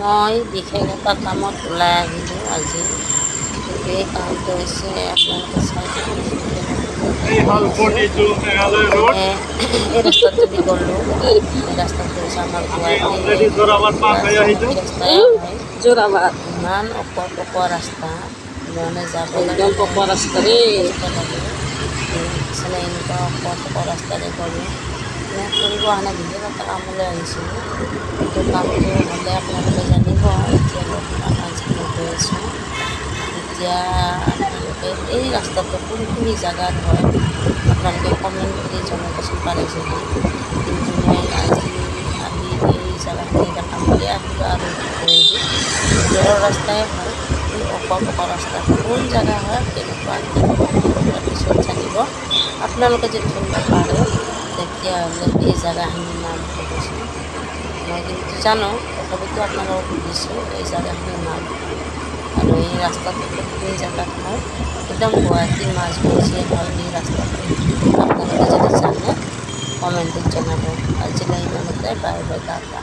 মই বিশেষ এটা কামত ওলাই আহিলোঁ আজি। এই কামটো হৈছে আপোনালোকে চাই এই ৰাস্তাটো দি গ'লোঁ। এই ৰাস্তাটো হৈছে আমাৰ গুৱাহাটীৰ ৰাস্তাই হয়। ইমান অকোৱা ৰাস্তা মানে যাব লাগে এনেকুৱা অকোৱা ৰাস্তাৰে গ'লোঁ। ফুৰিব অহা নাই, বিশেষ এটা কামলৈ আহিছিলোঁ। এইটো কামটো হ'লে আপোনালোকে জানিব। এতিয়া বৰ্তমান আজি মই গৈ আছোঁ। এতিয়া আপোনালোকে এই ৰাস্তাটো কোনখিনি জেগাত হয় আপোনালোকে কমেণ্ট কৰি জনাবচোন পাৰে যদি। কিন্তু মই আজি আহি এই জেগাখিনি দেখাম বুলি আহিলোঁ আৰু ঘূৰেদি দূৰৰ ৰাস্তাই হয়। এই অকোৱা ৰাস্তা কোন জেগা হয়, কেনেকুৱা পিছত জানিব। আপোনালোকে যদি শুনিব পাৰে তেতিয়াহ'লে এই জেগাখিনিৰ নাম ক'বচোন। মই কিন্তু জানো, তথাপিতো আপোনালোকক সুধিছোঁ এই জেগাখিনিৰ নাম আৰু এই ৰাস্তাটো কোনখিনি জেগাত হয়। একদম গুৱাহাটীৰ মাজমজিয়াত হয় এই ৰাস্তাটো। আপোনালোকে যদি জানে কমেণ্টত জনাব। আজিলৈ ইমানতে, বাই বাই, টাটা।